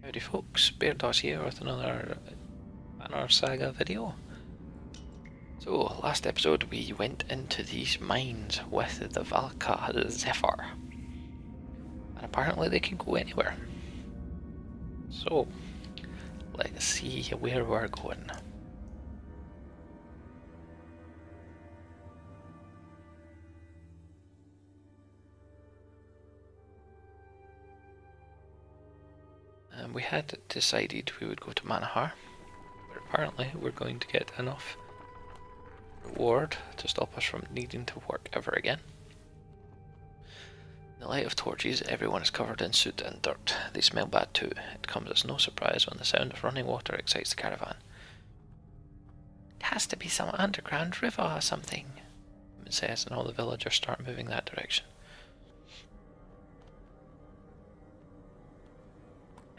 Howdy folks, Bairdos here with another Saga video. So, last episode we went into these mines with the Valka Zephyr. And apparently they can go anywhere. So, let's see where we're going. And we had decided we would go to Manahar, but apparently we're going to get enough reward to stop us from needing to work ever again. In the light of torches, everyone is covered in soot and dirt. They smell bad too. It comes as no surprise when the sound of running water excites the caravan. It has to be some underground river or something, it says, and all the villagers start moving that direction.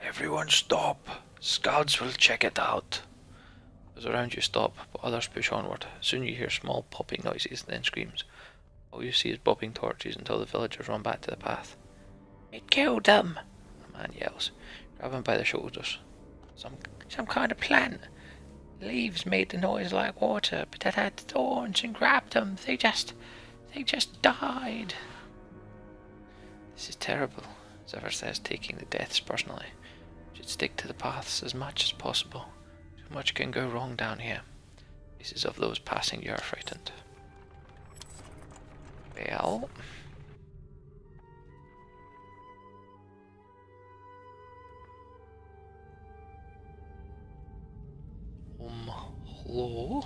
Everyone stop! Scouts will check it out. Those around you stop, but others push onward. Soon you hear small popping noises, then screams. All you see is bobbing torches until the villagers run back to the path. It killed them! A man yells, grab him by the shoulders. Some kind of plant. Leaves made the noise like water, but it had thorns and grabbed them. They just died. This is terrible, Zephyr says, taking the deaths personally. Should stick to the paths as much as possible. Too much can go wrong down here. Faces of those passing you are frightened. Well, hello?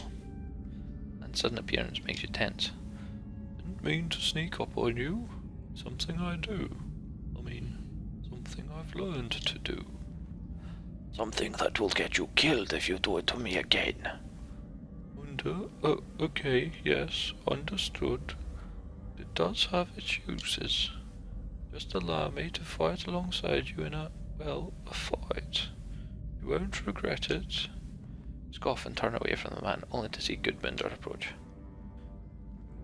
And sudden appearance makes you tense. Didn't mean to sneak up on you. Something I do. Something I've learned to do. Something that will get you killed if you do it to me again. Okay, yes, understood. It does have its uses. Just allow me to fight alongside you in a fight. You won't regret it. Scoff and turn away from the man, only to see Gudmundur approach.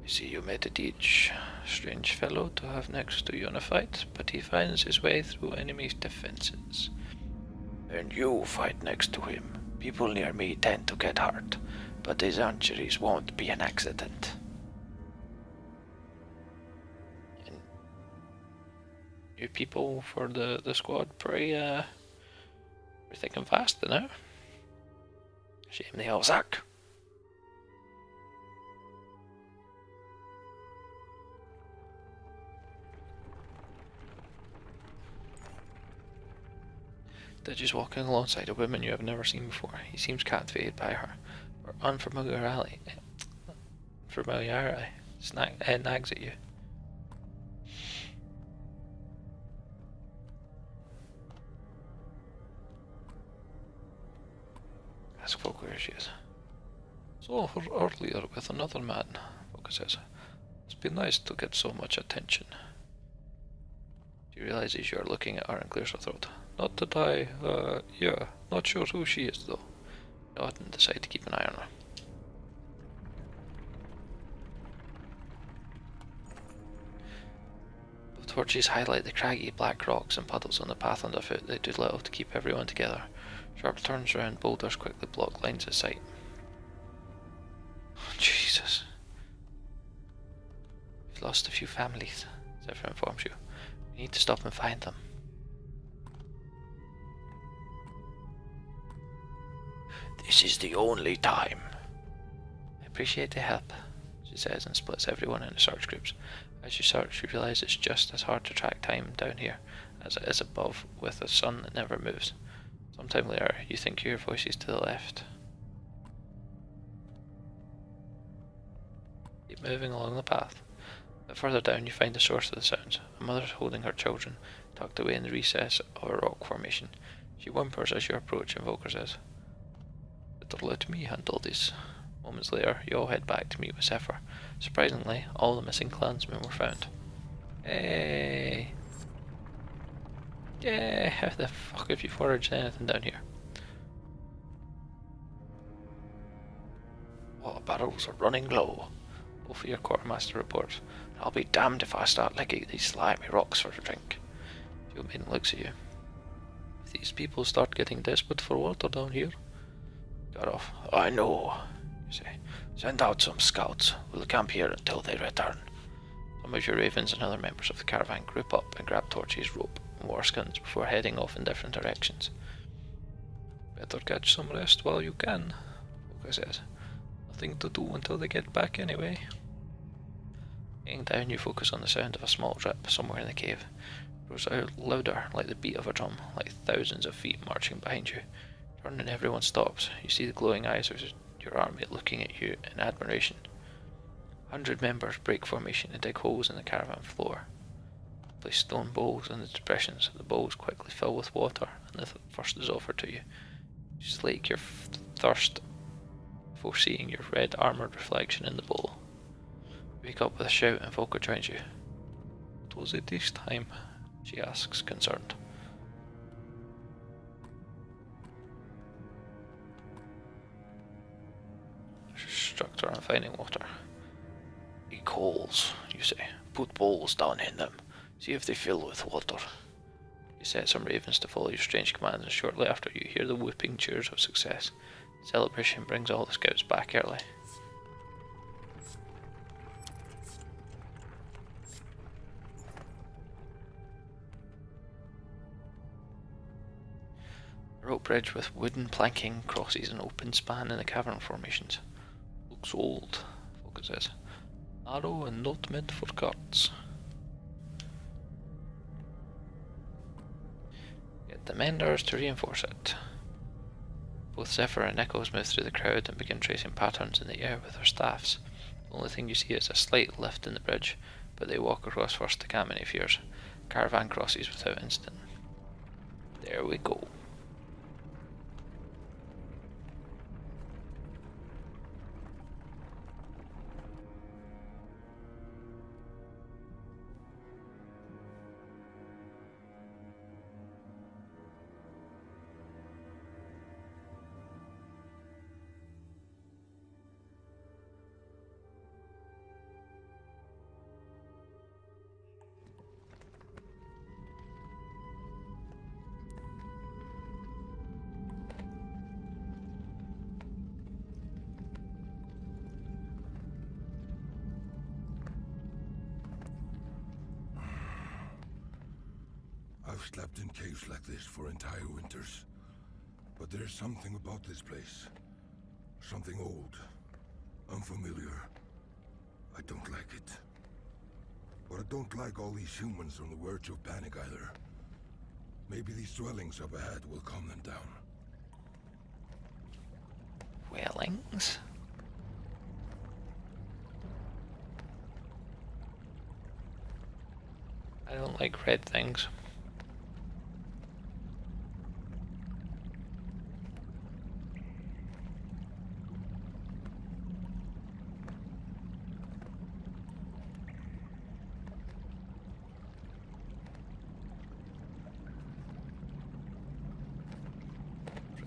I see you met a Deej. Strange fellow to have next to you in a fight, but he finds his way through enemy's defenses. And you fight next to him. People near me tend to get hurt, but his injuries won't be an accident. And new people for the squad, pretty thick and fast, you know? Shame they all suck. Didge is walking alongside a woman you have never seen before. He seems captivated by her. Her unfamiliarity nags at you. Ask folk where she is. Saw her earlier with another man, Folk says. It's been nice to get so much attention. She realizes you're looking at her and clears her throat. Not that not sure who she is though. Nod and decide to keep an eye on her. The torches highlight the craggy black rocks and puddles on the path underfoot. They do little to keep everyone together. Sharp turns around, boulders quickly block lines of sight. Oh, Jesus. We've lost a few families, Zephyr informs you. We need to stop and find them. This is the only time. I appreciate the help, she says, and splits everyone into search groups. As you search, you realise it's just as hard to track time down here as it is above, with a sun that never moves. Sometime later, you think you hear voices to the left. Keep moving along the path. A bit further down, you find the source of the sounds. A mother holding her children, tucked away in the recess of a rock formation. She whimpers as you approach, and Volker says, "Better let me handle this." Moments later, you all head back to meet with Zephyr. Surprisingly, all the missing clansmen were found. Hey! Yeah, how the fuck have you foraged anything down here? Water barrels are running low, both of your quartermaster reports. I'll be damned if I start licking these slimy rocks for a drink. Joe Maiden looks at you. these people start getting desperate for water down here. Got off. I know, you say. Send out some scouts. We'll camp here until they return. Some of your ravens and other members of the caravan group up and grab torches, rope, and war skins before heading off in different directions. Better catch some rest while you can, Saga says. Nothing to do until they get back anyway. Getting down, you focus on the sound of a small drip somewhere in the cave. It grows out louder, like the beat of a drum, like thousands of feet marching behind you. Turning, everyone stops. You see the glowing eyes of your army looking at you in admiration. 100 members break formation and dig holes in the caravan floor. Place stone bowls in the depressions. The bowls quickly fill with water, and the first is offered to you. You slake your thirst before seeing your red armoured reflection in the bowl. You wake up with a shout and Volker joins you. What was it this time? She asks, concerned. Instructor on finding water. Dig holes, you say. Put bowls down in them. See if they fill with water. You set some ravens to follow your strange commands, and shortly after you hear the whooping cheers of success. Celebration brings all the scouts back early. A rope bridge with wooden planking crosses an open span in the cavern formations. Looks old, Volker says. Narrow and not meant for carts. Get the menders to reinforce it. Both Zephyr and Nichols move through the crowd and begin tracing patterns in the air with their staffs. The only thing you see is a slight lift in the bridge, but they walk across first to calm any fears. Caravan crosses without incident. There we go. I've slept in caves like this for entire winters. But there's something about this place. Something old. Unfamiliar. I don't like it. But I don't like all these humans on the verge of panic either. Maybe these dwellings up ahead will calm them down. Dwellings? I don't like red things.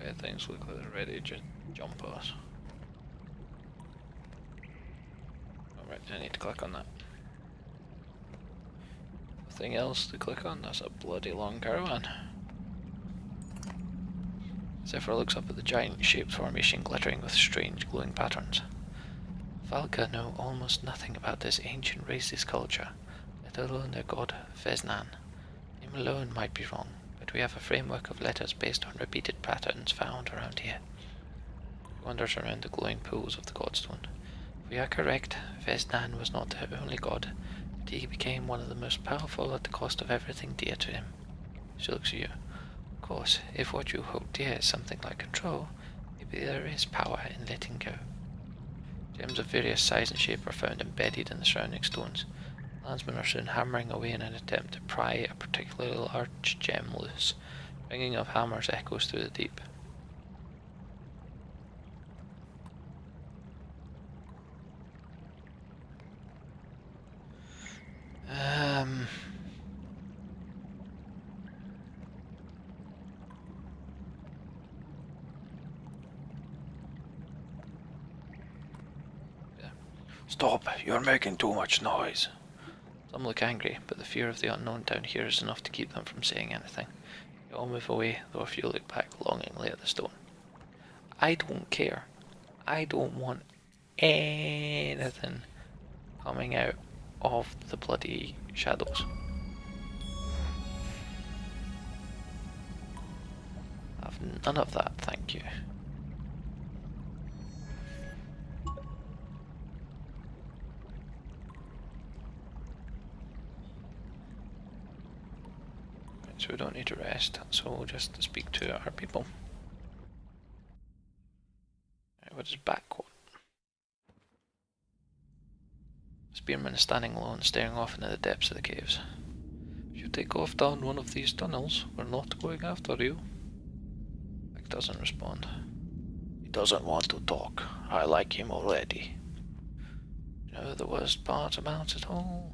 Red things look like they're ready to jump us. Alright, I need to click on that. Nothing else to click on, that's a bloody long caravan. Zephyr looks up at the giant shaped formation glittering with strange glowing patterns. Valka know almost nothing about this ancient racist culture, let alone their god Veznan. Name alone might be wrong, but we have a framework of letters based on repeated patterns found around here. He wanders around the glowing pools of the godstone. If we are correct, Veznan was not their only god, but he became one of the most powerful at the cost of everything dear to him. She looks at you. Of course, if what you hold dear is something like control, maybe there is power in letting go. Gems of various size and shape are found embedded in the surrounding stones. Clansmen are soon hammering away in an attempt to pry a particularly large gem loose. Ringing of hammers echoes through the deep. Stop! You're making too much noise. Some look angry, but the fear of the unknown down here is enough to keep them from saying anything. I'll move away, though if you look back longingly at the stone. I don't care. I don't want anything coming out of the bloody shadows. I've none of that, thank you. So we don't need to rest, so we'll just speak to our people. What is back quote? Spearman is standing alone, staring off into the depths of the caves. If you take off down one of these tunnels, we're not going after you. Mike doesn't respond. He doesn't want to talk. I like him already. You know the worst part about it all?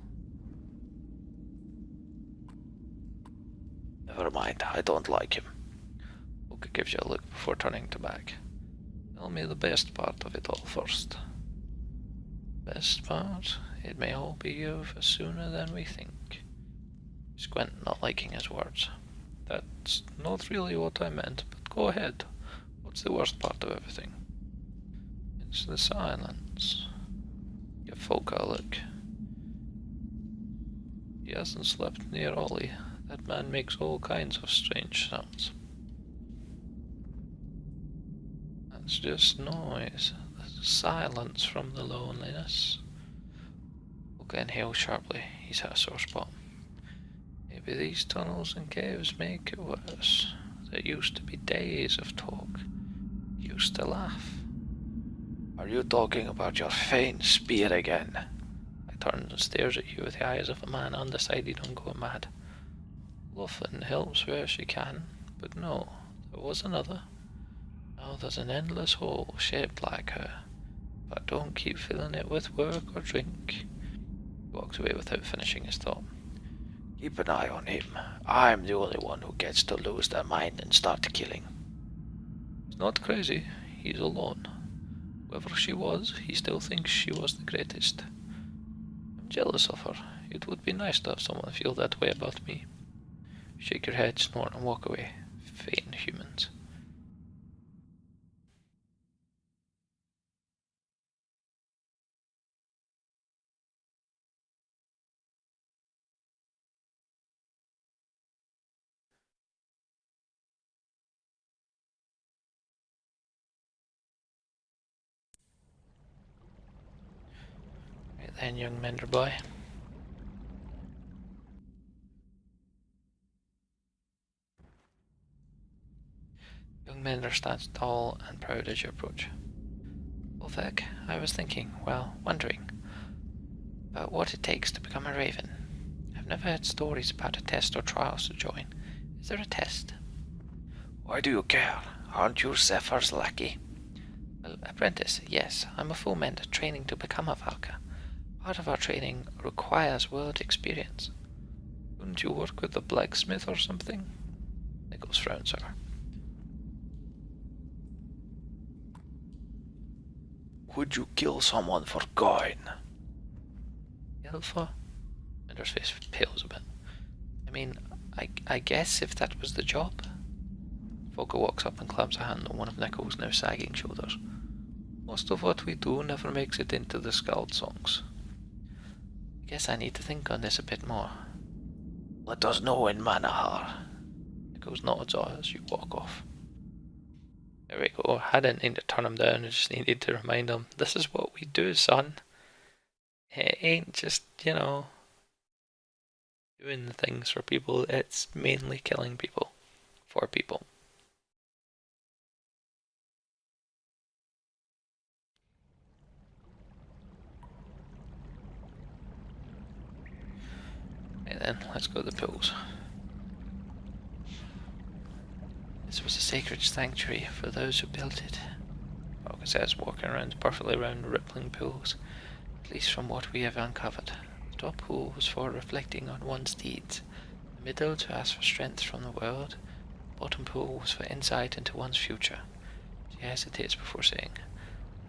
Never mind, I don't like him. Oka gives you a look before turning to back. Tell me the best part of it all first. Best part? It may all be over sooner than we think. Squint, not liking his words. That's not really what I meant, but go ahead. What's the worst part of everything? It's the silence. Give Folk a look. He hasn't slept near Ollie. That man makes all kinds of strange sounds. That's just noise. That's silence from the loneliness. Folk inhales sharply. He's hit a sore spot. Maybe these tunnels and caves make it worse. There used to be days of talk. Used to laugh. Are you talking about your faint spear again? I turns and stares at you with the eyes of a man undecided on going mad. Loughlin helps where she can, but no, there was another. Now there's an endless hole shaped like her, but don't keep filling it with work or drink. He walks away without finishing his thought. Keep an eye on him. I'm the only one who gets to lose their mind and start killing. He's not crazy, he's alone. Whoever she was, he still thinks she was the greatest. I'm jealous of her. It would be nice to have someone feel that way about me. Shake your head, snort, and walk away. Vain humans. Right then, young mender boy. Young Mender stands tall and proud as you approach. Ulvek, I was thinking, well, wondering about what it takes to become a raven. I've never heard stories about a test or trials to join. Is there a test? Why do you care? Aren't you Zephyr's lackey? Well, apprentice, yes. I'm a full mender training to become a Valka. Part of our training requires world experience. Wouldn't you work with the blacksmith or something? Nichols frowns at her. Would you kill someone for coin? Kill for? Mender's face pales a bit. I mean, I guess if that was the job. Volker walks up and claps a hand on one of Nichols' now sagging shoulders. Most of what we do never makes it into the Skald songs. I guess I need to think on this a bit more. Let us know in Manahar. Nichols nods as you walk off. There we go. I didn't need to turn him down, I just needed to remind him, this is what we do, son. It ain't just, doing the things for people, it's mainly killing people. For people. Right then, let's go to the pools. This was a sacred sanctuary for those who built it. Falcon says, walking around perfectly round rippling pools, at least from what we have uncovered. The top pool was for reflecting on one's deeds, the middle to ask for strength from the world, the bottom pool was for insight into one's future. She hesitates before saying,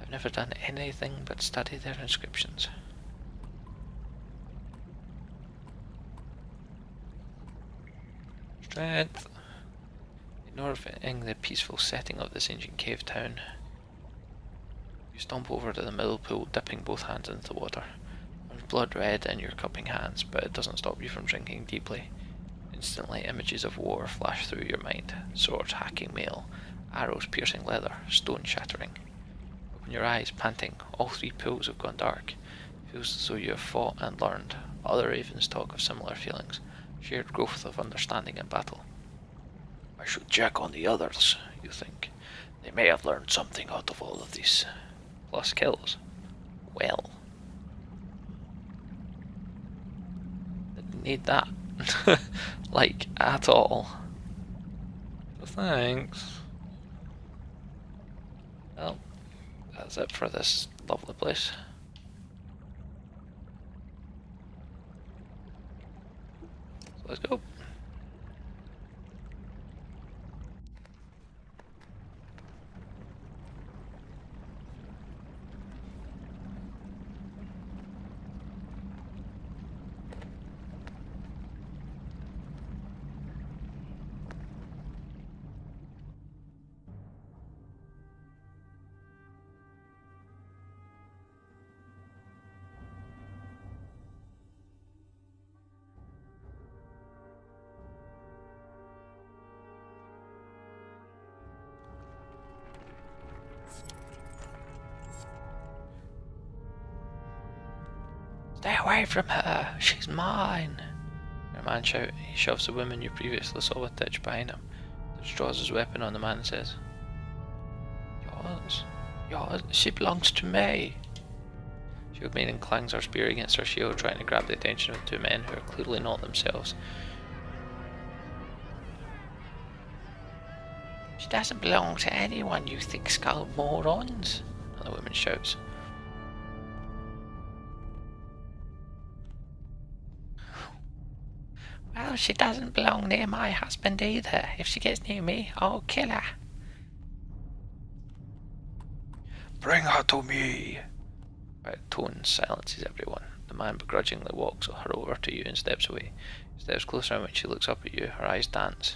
I've never done anything but study their inscriptions. Strength. Ignoring the peaceful setting of this ancient cave town, you stomp over to the middle pool, dipping both hands into the water. There's blood red in your cupping hands, but it doesn't stop you from drinking deeply. Instantly, images of war flash through your mind. Swords hacking mail, arrows piercing leather, stone shattering. Open your eyes, panting. All 3 pools have gone dark. Feels as though you have fought and learned. Other ravens talk of similar feelings. Shared growth of understanding in battle. I should check on the others, you think. They may have learned something out of all of this. Plus kills. Well. Didn't need that. Like, at all. So thanks. Well, that's it for this lovely place. So let's go. Stay away from her, she's mine. Your man shouts. He shoves the woman you previously saw with Ditch behind him. Ditch draws his weapon on the man and says, Yours, she belongs to me. Shield maiden clangs her spear against her shield, trying to grab the attention of 2 men who are clearly not themselves. She doesn't belong to anyone, you thick-skulled morons, another woman shouts. Well, she doesn't belong near my husband either. If she gets near me, I'll kill her. Bring her to me. Quiet tone silences everyone. The man begrudgingly walks her over to you and steps away. He steps closer, and when she looks up at you, her eyes dance.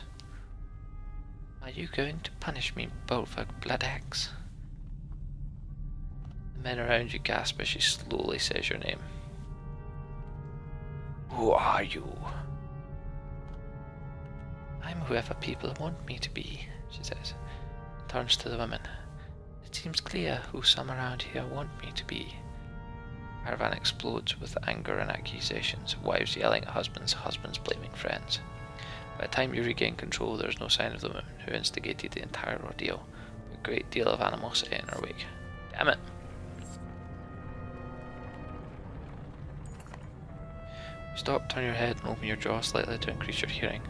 Are you going to punish me, Bolverk Bloodaxe? The men around you gasp as she slowly says your name. Who are you? I'm whoever people want me to be, she says, and turns to the women. It seems clear who some around here want me to be. Caravan explodes with anger and accusations, wives yelling at husbands, husbands blaming friends. By the time you regain control, there is no sign of the woman who instigated the entire ordeal, but a great deal of animosity in her wake. Damn it! You stop, turn your head, and open your jaw slightly to increase your hearing.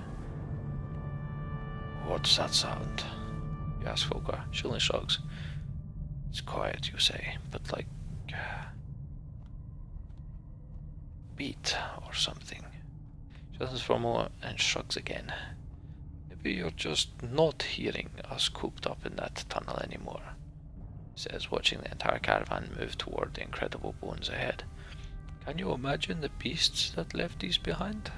What's that sound? You ask Volker. She only shrugs. It's quiet, you say, but like beat or something. She listens for a moment and shrugs again. Maybe you're just not hearing us cooped up in that tunnel anymore, she says, watching the entire caravan move toward the incredible bones ahead. Can you imagine the beasts that left these behind?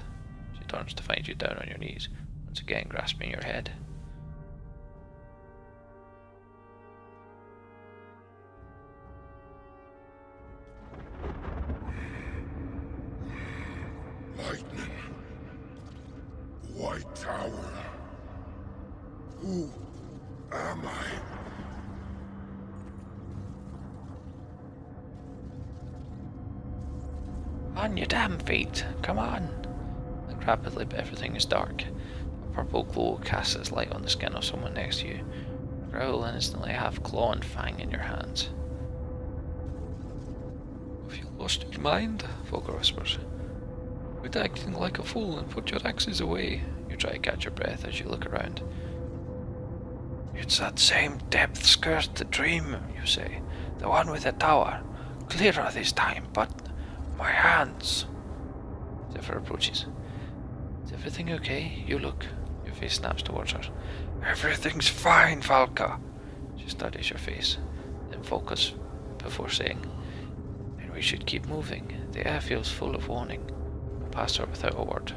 She turns to find you down on your knees, once again grasping your head. Lightning. White Tower. Who am I? On your damn feet, come on! Like rapidly, but everything is dark. A purple glow casts its light on the skin of someone next to you. Growl and instantly have claw and fang in your hands. Have you lost your mind? Volker whispers. Quit acting like a fool and put your axes away. You try to catch your breath as you look around. It's that same depth-cursed dream, you say. The one with the tower. Clearer this time, but my hands. Zephyr approaches. Is everything okay? You look. Your face snaps towards her. Everything's fine, Valka. She studies your face, then focus before saying, and we should keep moving. The air feels full of warning. Past her without a word.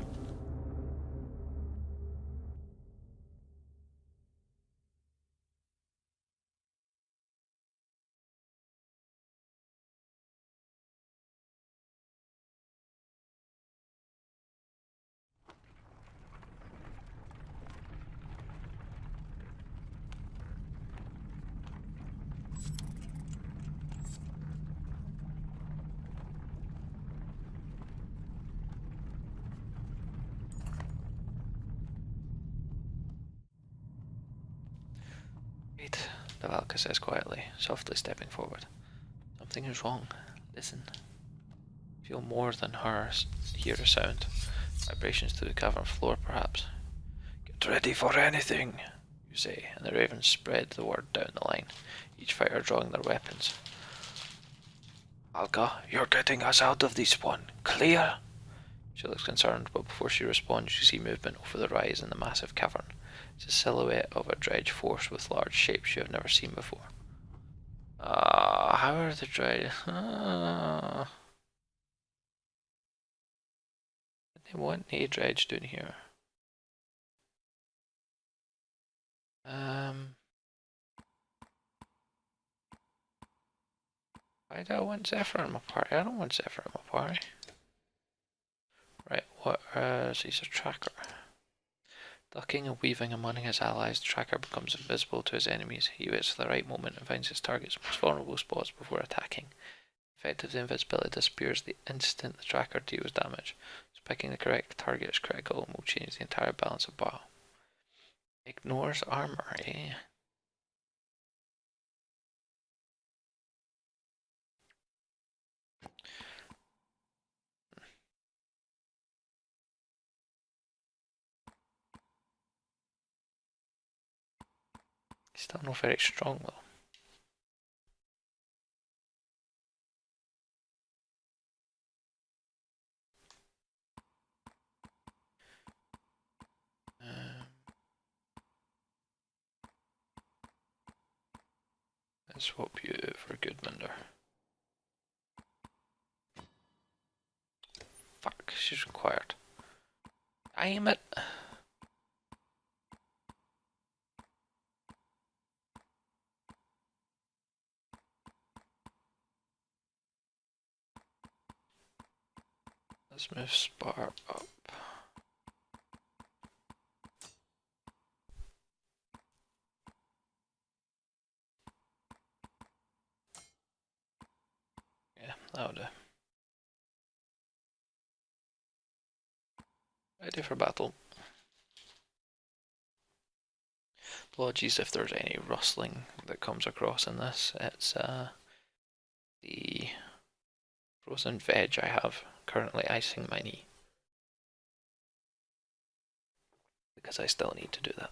Wait, Devalka says quietly, softly stepping forward. Something is wrong. Listen. Feel more than her. Hear a sound. Vibrations through the cavern floor, perhaps. Get ready for anything, you say, and the ravens spread the word down the line, each fighter drawing their weapons. Alka, you're getting us out of this one. Clear? She looks concerned, but before she responds, you see movement over the rise in the massive cavern. It's a silhouette of a dredge force with large shapes you have never seen before. How are the dredge? What a dredge doing here? Why do I want Zephyr in my party? I don't want Zephyr in my party. Right, what he's a tracker. Ducking and weaving among his allies, the tracker becomes invisible to his enemies. He waits for the right moment and finds his target's most vulnerable spots before attacking. The effect of the invisibility disappears the instant the tracker deals damage. So picking the correct target is critical and will change the entire balance of battle. Ignores armor, eh? Still not very strong though. Let's swap you for Goodminder. Fuck, she's required. Aim it! Let's move Spar up. Yeah, that'll do. Ready for battle. Apologies if there's any rustling that comes across in this. It's the frozen veg I have currently icing my knee. Because I still need to do that.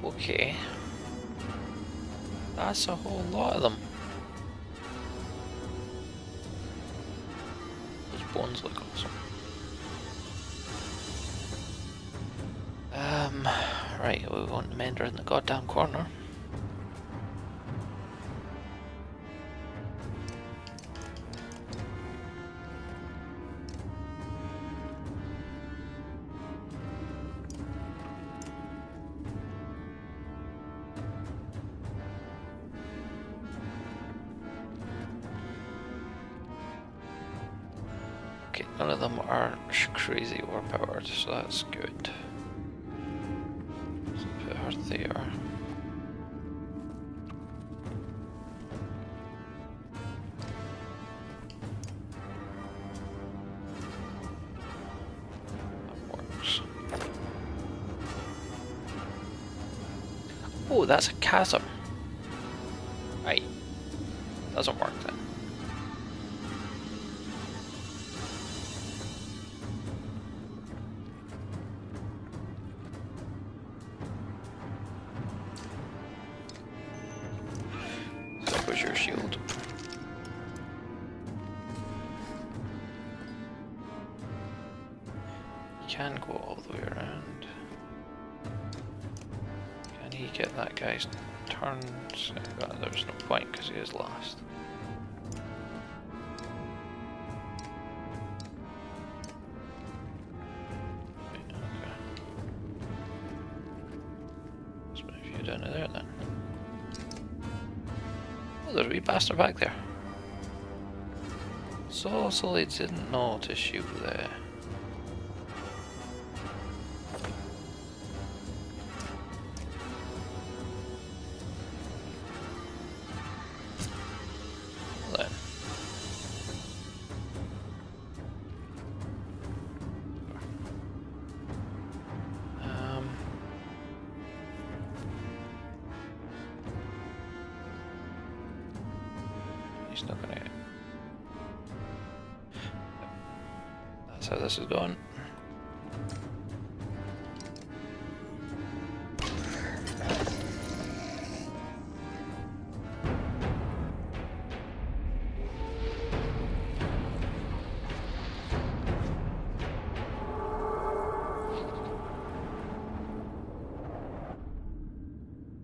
Okay. That's a whole lot of them. Those bones look awesome. Right, we want the Mender in the goddamn corner. Okay, none of them are crazy overpowered, so that's good. So put her there. That works. Oh, that's a chasm. Right. Doesn't work then. Where's your shield? You can go all the way around. Can he get that guy's turns? There's no point because he is last. Right, okay. Let's move you down to there then. Oh, there's a wee bastard back there. So silly didn't notice you there. Well then. He's not gonna. That's how this is going.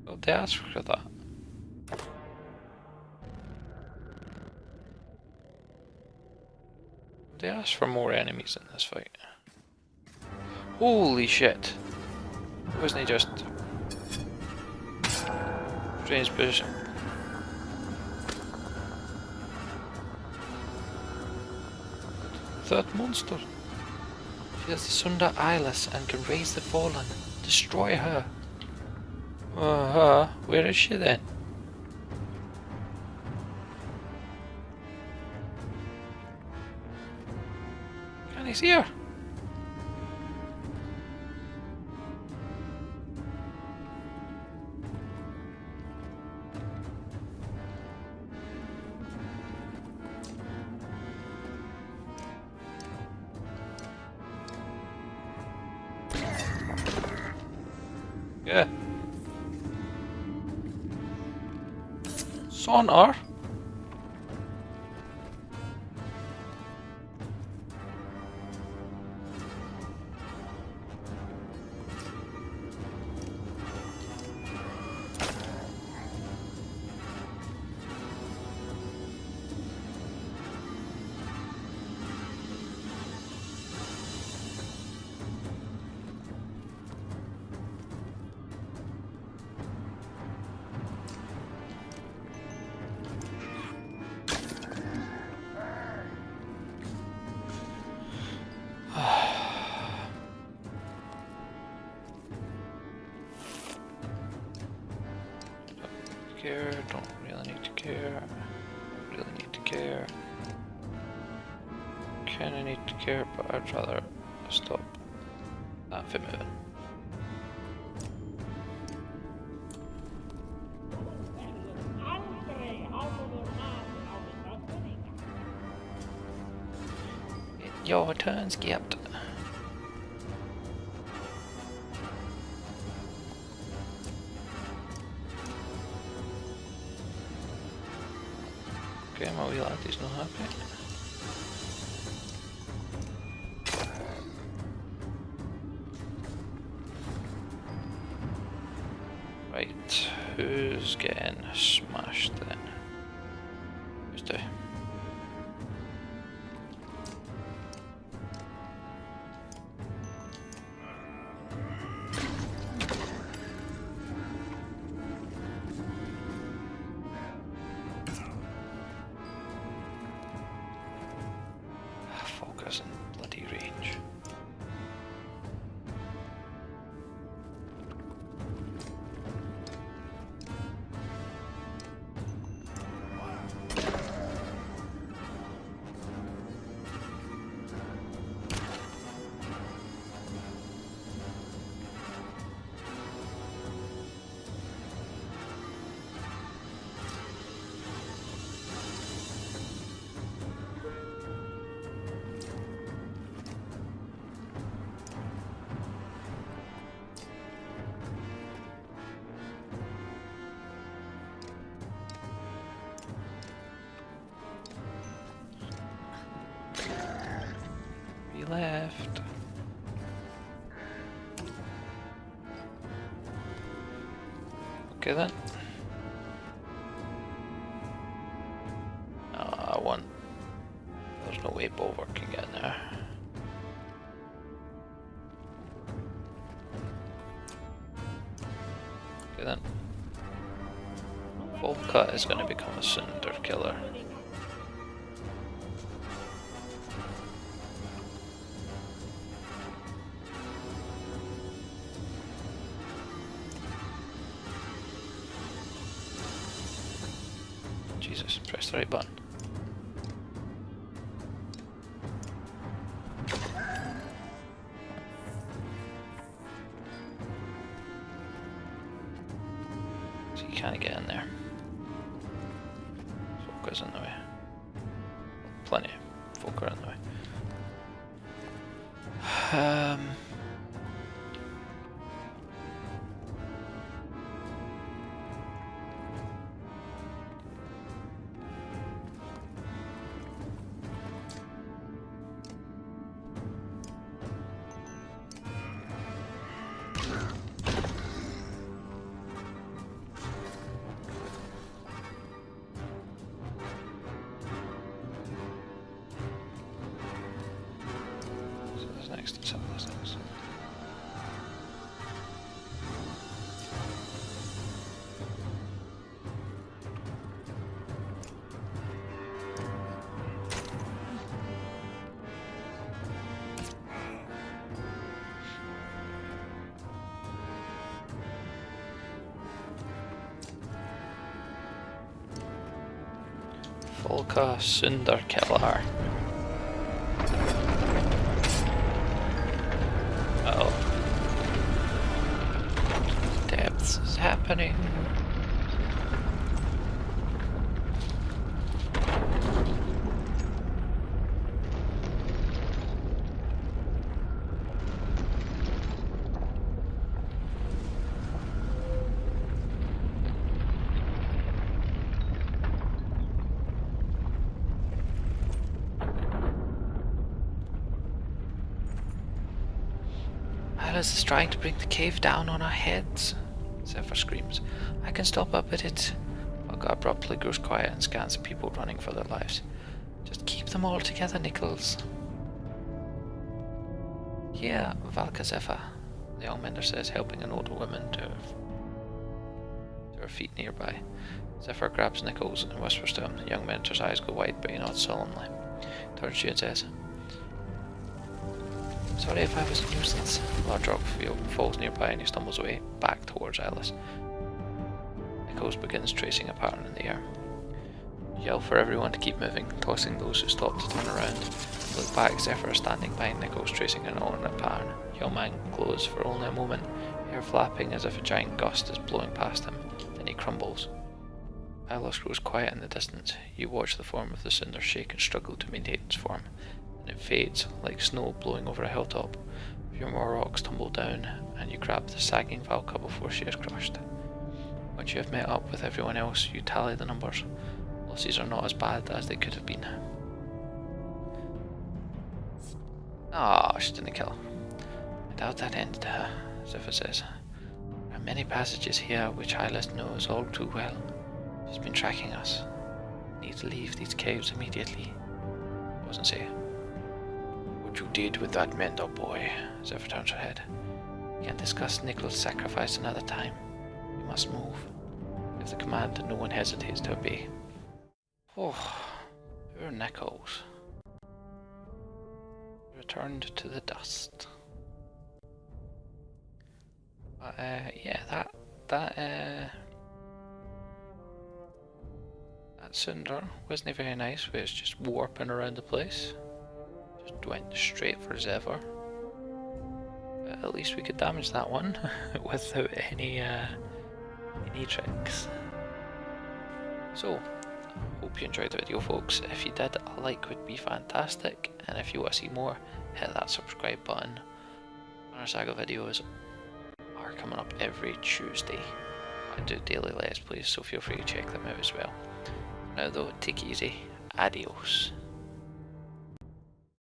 Oh, they asked for that. They asked for more enemies in this fight. Holy shit! Wasn't he just strange position? That monster. She has the Sundr Eyeless and can raise the fallen. Destroy her. Where is she then? Can I see her? Yeah. Sonar? Care, don't really need to care, really need to care. Kinda need to care, but I'd rather stop that for moving. Your turn, skipped. Okay, my wee lad is not happy. Right, who's getting smashed then? Who's doing? Focus and bloody range. We left. Okay then. I want. There's no way Bulwark can get in there. Okay then. Volka is going to become a Sundr killer. Jesus, press the right button. So you can't get in there. Volka's in the way. Plenty. Volka in the way. So that's next. Volka Sundr killer. Uh-oh. Depths is happening. Eyeless is trying to bring the cave down on our heads, Zephyr screams. I can stop up at it. Olga abruptly grows quiet and scans the people running for their lives. Just keep them all together, Nichols. Here, Valka Zephyr, the young mender says, helping an older woman to her feet nearby. Zephyr grabs Nichols and whispers to him. The young mentor's eyes go wide, but he nods solemnly. Turns to you and says, sorry if I was a nuisance. A large rock falls nearby and he stumbles away, back towards Eyeless. Nichols begins tracing a pattern in the air. You yell for everyone to keep moving, tossing those who stop to turn around. Look back, Zephyr is standing behind Nichols, tracing an alternate pattern. The young man glows for only a moment, hair flapping as if a giant gust is blowing past him. Then he crumbles. Eyeless grows quiet in the distance. You watch the form of the Sundr shake and struggle to maintain its form. It fades, like snow blowing over a hilltop. A few more rocks tumble down, and you grab the sagging Valka before she is crushed. Once you have met up with everyone else, you tally the numbers. Losses are not as bad as they could have been. Ah, she didn't kill. I doubt that ended her, Zephyr says. There are many passages here which Eyeless knows all too well. She's been tracking us. We need to leave these caves immediately. It wasn't say. What you did with that mender boy, Zephyr turns her head. We can discuss Nichols' sacrifice another time. We must move. Give the command and no one hesitates to obey. Oh, poor Nichols. Returned to the dust. But, yeah, that Sundr wasn't very nice, where it's just warping around the place. Just went straight for Zephyr. But at least we could damage that one without any tricks. So, hope you enjoyed the video, folks. If you did, a like would be fantastic, and if you want to see more, hit that subscribe button. Our Saga videos are coming up every Tuesday. I do daily Let's Plays, so feel free to check them out as well. Now though, take it easy. Adios.